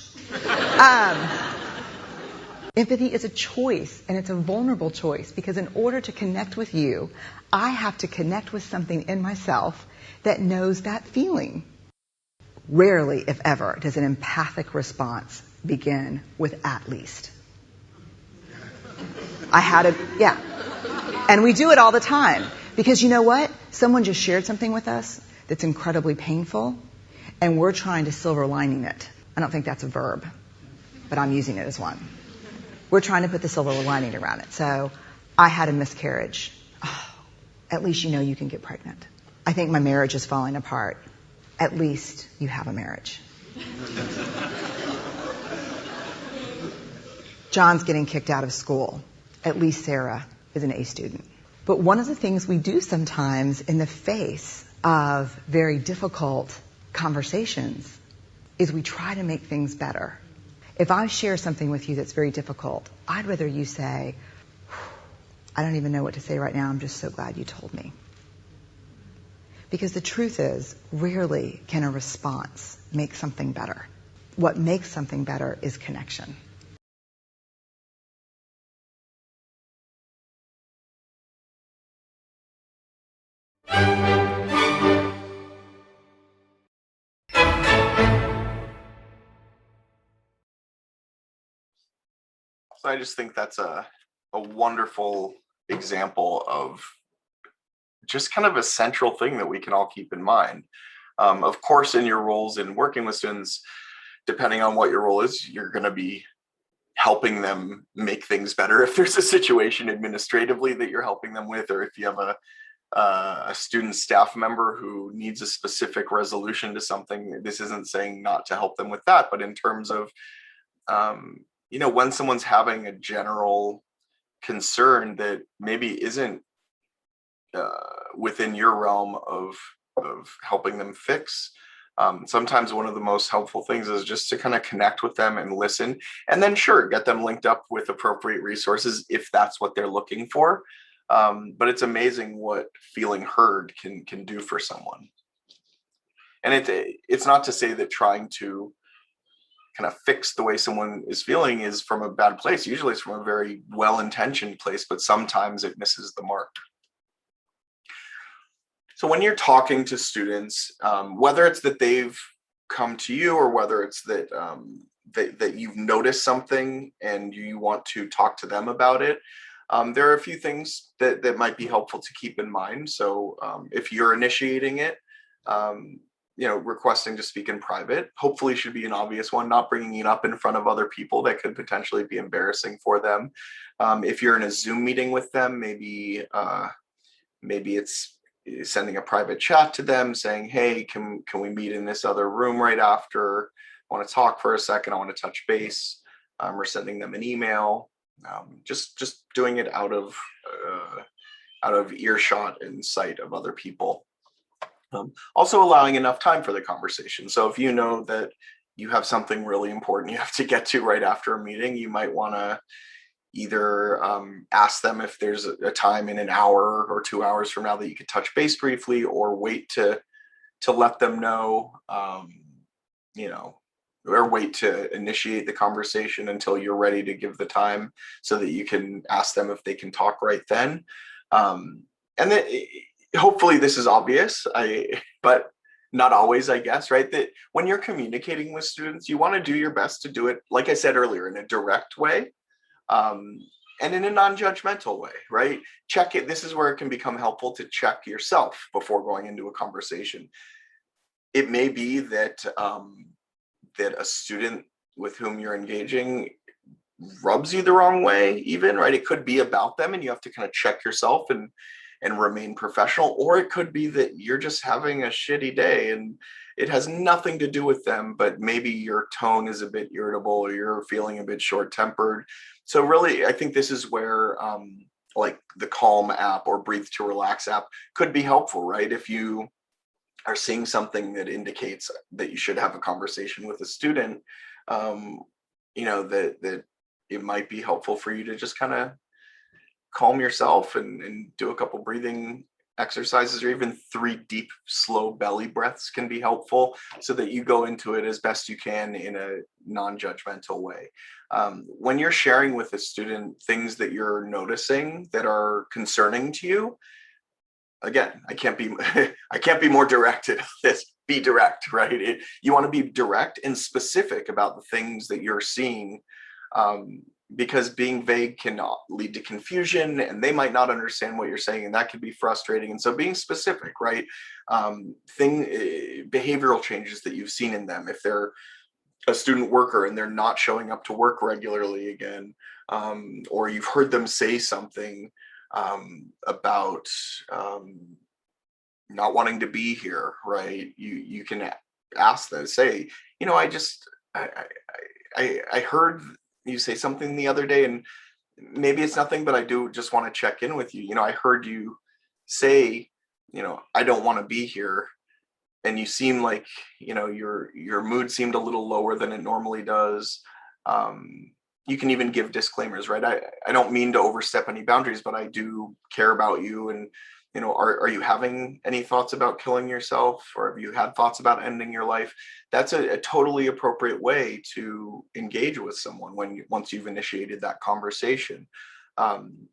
Empathy is a choice, and it's a vulnerable choice, because in order to connect with you, I have to connect with something in myself that knows that feeling. Rarely, if ever, does an empathic response begin with at least. Yeah. And we do it all the time. Because you know what? Someone just shared something with us that's incredibly painful, and we're trying to silver lining it. I don't think that's a verb, but I'm using it as one. We're trying to put the silver lining around it. So, I had a miscarriage. Oh, at least you know you can get pregnant. I think my marriage is falling apart. At least you have a marriage. John's getting kicked out of school. At least Sarah is an A student. But one of the things we do sometimes in the face of very difficult conversations is we try to make things better. If I share something with you that's very difficult, I'd rather you say, I don't even know what to say right now, I'm just so glad you told me. Because the truth is, rarely can a response make something better. What makes something better is connection. So I just think that's a wonderful example of just kind of a central thing that we can all keep in mind. Of course, in your roles in working with students, depending on what your role is, you're going to be helping them make things better. If there's a situation administratively that you're helping them with, or if you have a student staff member who needs a specific resolution to something, this isn't saying not to help them with that, but in terms of, when someone's having a general concern that maybe isn't within your realm of helping them fix, sometimes one of the most helpful things is just to kind of connect with them and listen, and then sure, get them linked up with appropriate resources if that's what they're looking for. But it's amazing what feeling heard can do for someone. And it's not to say that trying to kind of fix the way someone is feeling is from a bad place. Usually it's from a very well-intentioned place, but sometimes it misses the mark. So when you're talking to students, whether it's that they've come to you or whether it's that that you've noticed something and you want to talk to them about it, there are a few things that might be helpful to keep in mind. So if you're initiating it, requesting to speak in private, hopefully should be an obvious one, not bringing it up in front of other people that could potentially be embarrassing for them. If you're in a Zoom meeting with them, maybe it's sending a private chat to them saying, hey, can we meet in this other room right after? I want to talk for a second. I want to touch base. Or sending them an email. Just doing it out of earshot and sight of other people. Also allowing enough time for the conversation. So if you know that you have something really important you have to get to right after a meeting, you might want to either ask them if there's a time in an hour or 2 hours from now that you could touch base briefly, or wait to let them know, or wait to initiate the conversation until you're ready to give the time so that you can ask them if they can talk right then. And then hopefully this is obvious, but not always, I guess, right? That when you're communicating with students, you want to do your best to do it, like I said earlier, in a direct way. And in a non-judgmental way, right? Check it. This is where it can become helpful to check yourself before going into a conversation. It may be that that a student with whom you're engaging rubs you the wrong way, even, right? It could be about them and you have to kind of check yourself and remain professional, or it could be that you're just having a shitty day and it has nothing to do with them, but maybe your tone is a bit irritable or you're feeling a bit short-tempered. So really, I think this is where like the Calm app or Breathe to Relax app could be helpful, right? If you are seeing something that indicates that you should have a conversation with a student, that it might be helpful for you to just kind of calm yourself and do a couple breathing exercises, or even 3 deep, slow belly breaths can be helpful so that you go into it as best you can in a non-judgmental way. When you're sharing with a student things that you're noticing that are concerning to you, again, I can't be more direct at this. Be direct, right? You want to be direct and specific about the things that you're seeing, because being vague can lead to confusion and they might not understand what you're saying, and that can be frustrating. And so being specific, right? Behavioral changes that you've seen in them, if they're a student worker and they're not showing up to work regularly again, or you've heard them say something about not wanting to be here, right? You can ask them, say, I heard you say something the other day, and maybe it's nothing, but I do just want to check in with you. I heard you say, I don't want to be here, and you seem like, your mood seemed a little lower than it normally does. You can even give disclaimers, right? I don't mean to overstep any boundaries, but I do care about you. And, are you having any thoughts about killing yourself, or have you had thoughts about ending your life? That's a totally appropriate way to engage with someone once you've initiated that conversation. And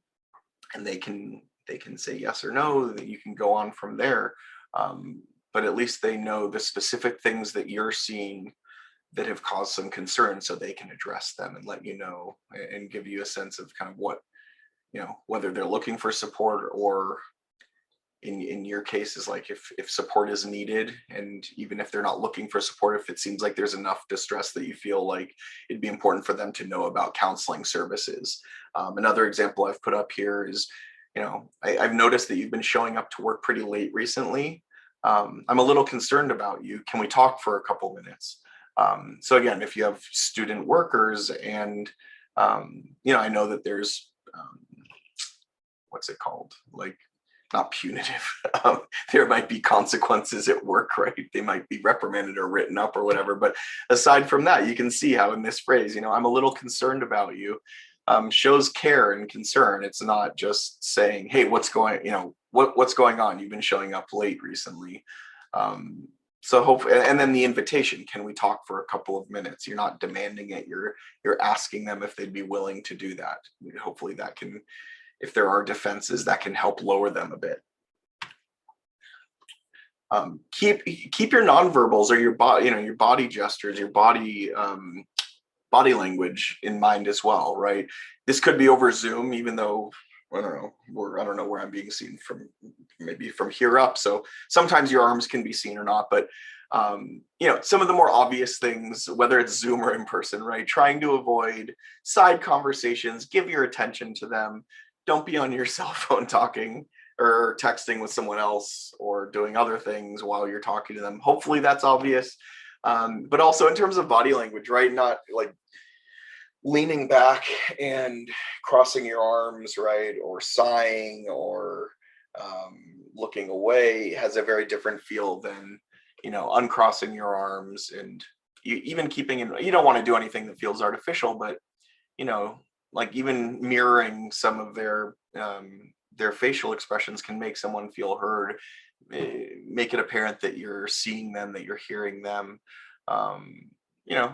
they can say yes or no, that you can go on from there. But at least they know the specific things that you're seeing that have caused some concern, so they can address them and let you know and give you a sense of kind of what, whether they're looking for support or in your case is like if support is needed, and even if they're not looking for support, if it seems like there's enough distress that you feel like it'd be important for them to know about counseling services. Another example I've put up here is, I've noticed that you've been showing up to work pretty late recently. I'm a little concerned about you. Can we talk for a couple minutes? So again, if you have student workers and, I know that there's, what's it called? Like, not punitive. There might be consequences at work, right? They might be reprimanded or written up or whatever. But aside from that, you can see how in this phrase, I'm a little concerned about you, shows care and concern. It's not just saying, hey, what's going on? You've been showing up late recently. So hopefully, and then the invitation, can we talk for a couple of minutes? You're not demanding it. You're asking them if they'd be willing to do that. Hopefully that can, if there are defenses, that can help lower them a bit. Keep your nonverbals or your body, your body gestures, your body language in mind as well, right? This could be over Zoom, even though I don't know where I'm being seen from, maybe from here up. So sometimes your arms can be seen or not, but some of the more obvious things, whether it's Zoom or in person, right? Trying to avoid side conversations, give your attention to them. Don't be on your cell phone talking or texting with someone else or doing other things while you're talking to them. Hopefully that's obvious. But also in terms of body language, right? Not like leaning back and crossing your arms, right? Or sighing or looking away has a very different feel than, uncrossing your arms and even keeping in, you don't want to do anything that feels artificial, but, like even mirroring some of their facial expressions can make someone feel heard, make it apparent that you're seeing them, that you're hearing them.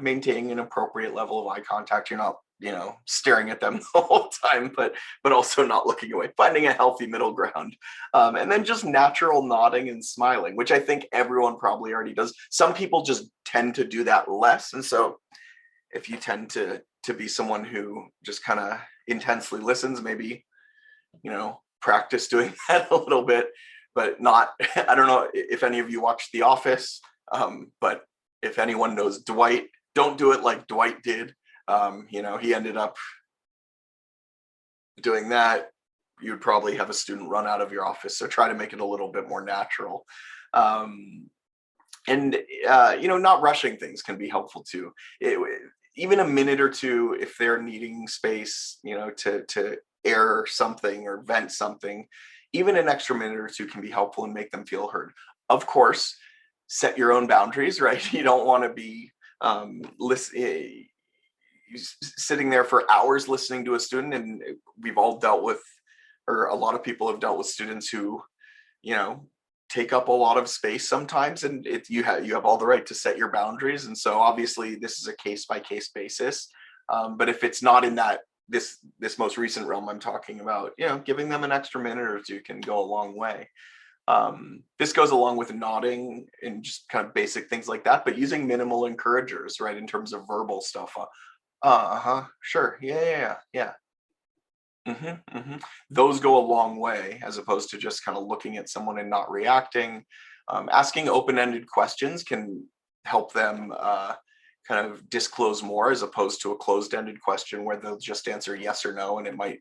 Maintaining an appropriate level of eye contact. You're not, staring at them the whole time, but also not looking away, finding a healthy middle ground. And then just natural nodding and smiling, which I think everyone probably already does. Some people just tend to do that less. And so if you tend to be someone who just kind of intensely listens, maybe, practice doing that a little bit, but not, I don't know if any of you watched The Office, but if anyone knows Dwight, don't do it like Dwight did. He ended up doing that. You'd probably have a student run out of your office. So try to make it a little bit more natural. Not rushing things can be helpful too. Even a minute or two, if they're needing space, to air something or vent something, even an extra minute or two can be helpful and make them feel heard. Of course, set your own boundaries, right? You don't want to be sitting there for hours listening to a student. And we've all dealt with, or a lot of people have dealt with students who, take up a lot of space sometimes, and you have all the right to set your boundaries. And so obviously this is a case by case basis. But if it's not in that, this most recent realm I'm talking about, giving them an extra minute or two can go a long way. This goes along with nodding and just kind of basic things like that, but using minimal encouragers, right? In terms of verbal stuff. Sure. Yeah. Those go a long way, as opposed to just kind of looking at someone and not reacting. Asking open-ended questions can help them kind of disclose more, as opposed to a closed-ended question where they'll just answer yes or no, and it might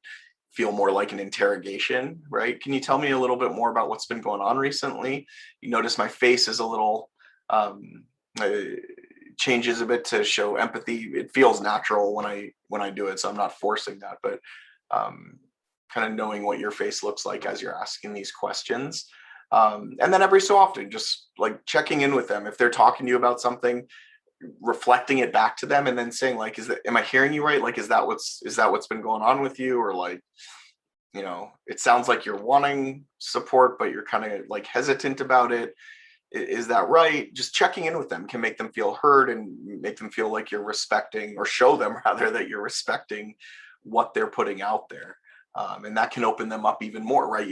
feel more like an interrogation, right? Can you tell me a little bit more about what's been going on recently? You notice my face is a little changes a bit to show empathy. It feels natural when I do it, so I'm not forcing that, but kind of knowing what your face looks like as you're asking these questions. And then every so often, just like checking in with them. If they're talking to you about something, reflecting it back to them and then saying, like, am I hearing you right? Like, is that what's been going on with you? Or like, it sounds like you're wanting support, but you're kind of like hesitant about it. Is that right? Just checking in with them can make them feel heard and make them feel like you're respecting, or show them rather that you're respecting what they're putting out there. And that can open them up even more, right?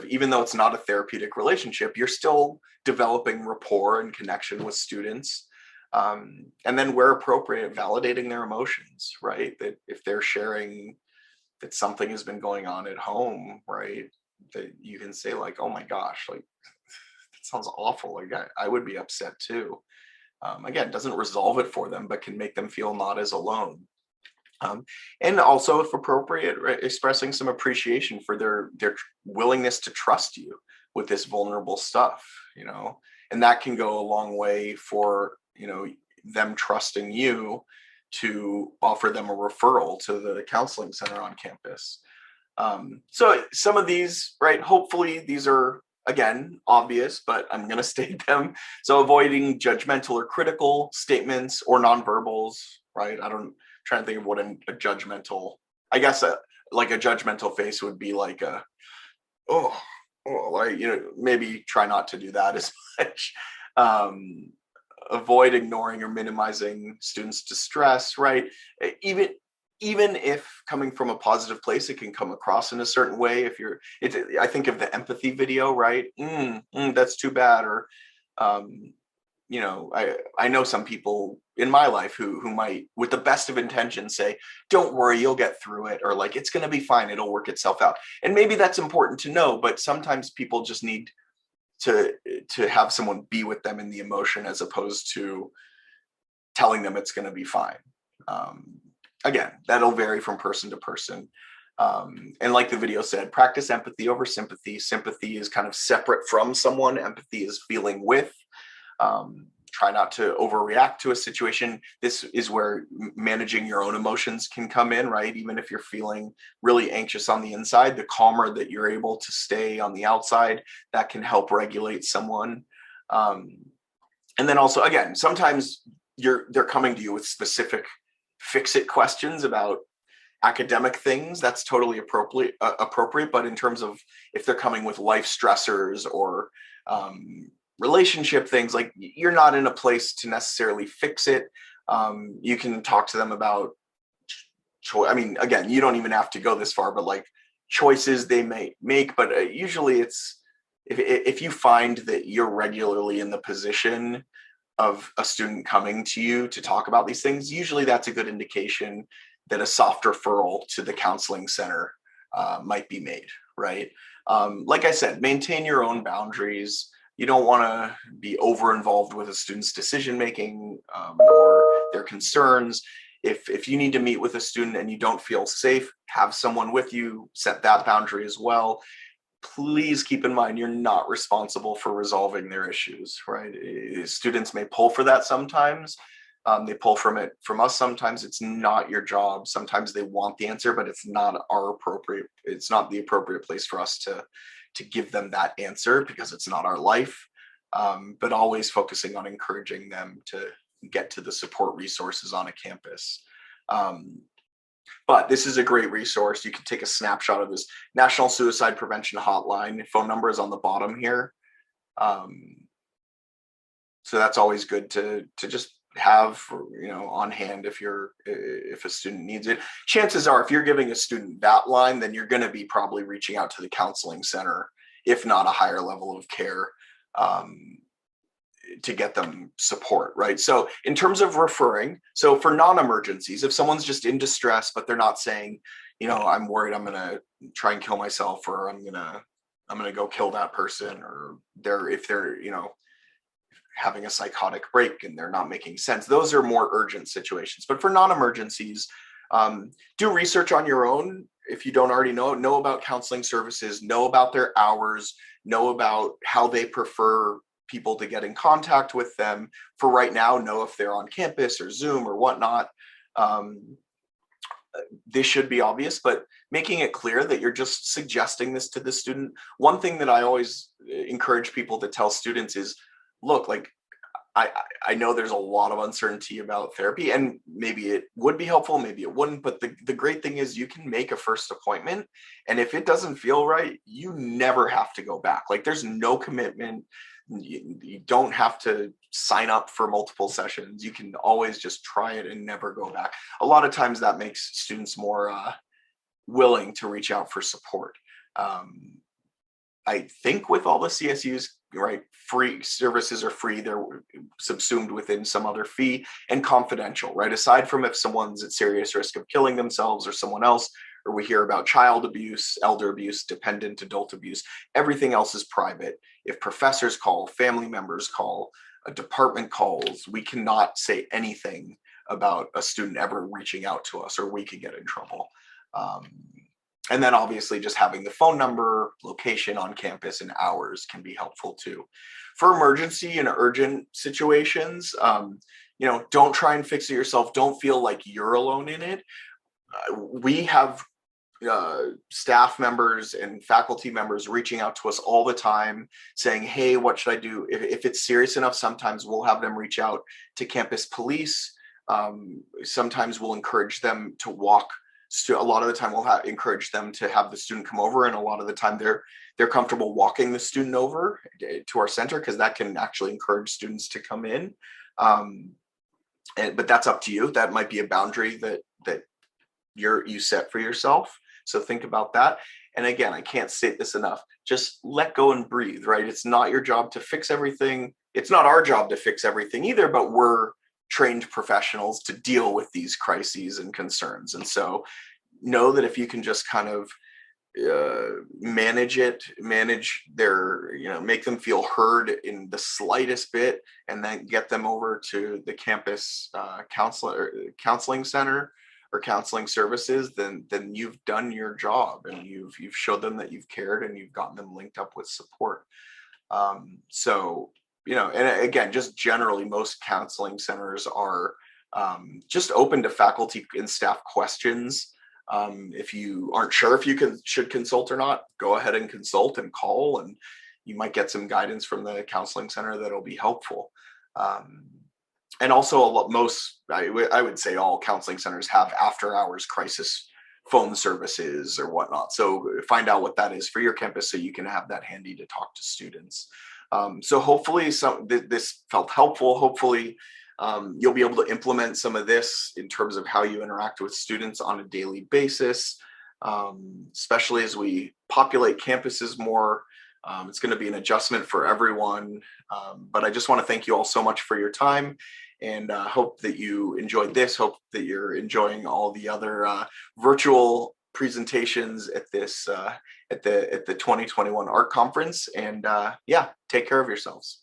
Even though it's not a therapeutic relationship, you're still developing rapport and connection with students. And then where appropriate, validating their emotions, right? That if they're sharing that something has been going on at home, right? that you can say like, oh my gosh, like that sounds awful. Like I would be upset too. Again, doesn't resolve it for them, but can make them feel not as alone. Um, and also, if appropriate, right, expressing some appreciation for their willingness to trust you with this vulnerable stuff, and that can go a long way for them trusting you to offer them a referral to the counseling center on campus. So some of these, right, hopefully these are, again, obvious, but I'm going to state them. So avoiding judgmental or critical statements or nonverbals, right? Trying to think of what a judgmental, I guess, like a judgmental face would be like oh, like, maybe try not to do that as much. Avoid ignoring or minimizing students' distress, right? Even if coming from a positive place, it can come across in a certain way. I think of the empathy video, right? That's too bad. Or, I know some people in my life who might, with the best of intentions, say, don't worry, you'll get through it. Or like, it's going to be fine. It'll work itself out. And maybe that's important to know, but sometimes people just need to have someone be with them in the emotion as opposed to telling them it's going to be fine. Again, that'll vary from person to person. And like the video said, practice empathy over sympathy. Sympathy is kind of separate from someone. Empathy is feeling with. Try not to overreact to a situation. This is where managing your own emotions can come in, right? Even if you're feeling really anxious on the inside, the calmer that you're able to stay on the outside, that can help regulate someone. And then also, again, sometimes they're coming to you with specific fix-it questions about academic things. That's totally appropriate. But in terms of if they're coming with life stressors or relationship things, like you're not in a place to necessarily fix it. You can talk to them about again, you don't even have to go this far, but like choices they may make. But usually it's if you find that you're regularly in the position of a student coming to you to talk about these things, usually that's a good indication that a soft referral to the counseling center might be made, right? Like I said, maintain your own boundaries. You don't want to be over involved with a student's decision making or their concerns. If you need to meet with a student and you don't feel safe, have someone with you, set that boundary as well. Please keep in mind, you're not responsible for resolving their issues, right? Students may pull for that sometimes. They pull from us sometimes. It's not your job. Sometimes they want the answer, but it's not the appropriate place for us to give them that answer because it's not our life. But always focusing on encouraging them to get to the support resources on a campus. But this is a great resource. You can take a snapshot of this National Suicide Prevention Hotline. Phone number is on the bottom here. So that's always good to just have, on hand if a student needs it. Chances are, if you're giving a student that line, then you're going to be probably reaching out to the counseling center, if not a higher level of care, to get them support, right? So in terms of referring, so for non-emergencies, if someone's just in distress, but they're not saying, I'm worried I'm going to try and kill myself, or I'm going to go kill that person, or if they're having a psychotic break and they're not making sense, those are more urgent situations. But for non-emergencies, do research on your own. If you don't already know about counseling services, know about their hours, know about how they prefer people to get in contact with them. For right now, know if they're on campus or Zoom or whatnot. This should be obvious, but making it clear that you're just suggesting this to the student. One thing that I always encourage people to tell students is, look, like, I know there's a lot of uncertainty about therapy, and maybe it would be helpful, maybe it wouldn't, but the great thing is you can make a first appointment, and if it doesn't feel right, you never have to go back. Like, there's no commitment. You don't have to sign up for multiple sessions. You can always just try it and never go back. A lot of times that makes students more willing to reach out for support. I think with all the CSUs, right, free services are free. They're subsumed within some other fee, and confidential, right? Aside from if someone's at serious risk of killing themselves or someone else, or we hear about child abuse, elder abuse, dependent adult abuse. Everything else is private. If professors call, family members call, a department calls, we cannot say anything about a student ever reaching out to us, or we could get in trouble. And then obviously just having the phone number, location on campus, and hours can be helpful too. For emergency and urgent situations, don't try and fix it yourself. Don't feel like you're alone in it. We have staff members and faculty members reaching out to us all the time saying, hey, what should I do? If it's serious enough, sometimes we'll have them reach out to campus police. Sometimes we'll encourage them to walk. A lot of the time we'll encourage them to have the student come over, and a lot of the time they're comfortable walking the student over to our center, because that can actually encourage students to come in. But that's up to you. That might be a boundary that you set for yourself. So think about that. And again, I can't state this enough. Just let go and breathe, right? It's not your job to fix everything. It's not our job to fix everything either, but we're trained professionals to deal with these crises and concerns. And so know that if you can just kind of manage their, make them feel heard in the slightest bit, and then get them over to the campus counseling center or counseling services, then you've done your job, and you've showed them that you've cared, and you've gotten them linked up with support. And again, just generally, most counseling centers are just open to faculty and staff questions. If you aren't sure if you should consult or not, go ahead and consult and call, and you might get some guidance from the counseling center that'll be helpful. And also, I would say all counseling centers have after-hours crisis phone services or whatnot. So find out what that is for your campus, so you can have that handy to talk to students. So hopefully this felt helpful. Hopefully you'll be able to implement some of this in terms of how you interact with students on a daily basis, especially as we populate campuses more. It's going to be an adjustment for everyone. But I just want to thank you all so much for your time, and hope that you enjoyed this. Hope that you're enjoying all the other virtual presentations at this at the 2021 art conference. And take care of yourselves.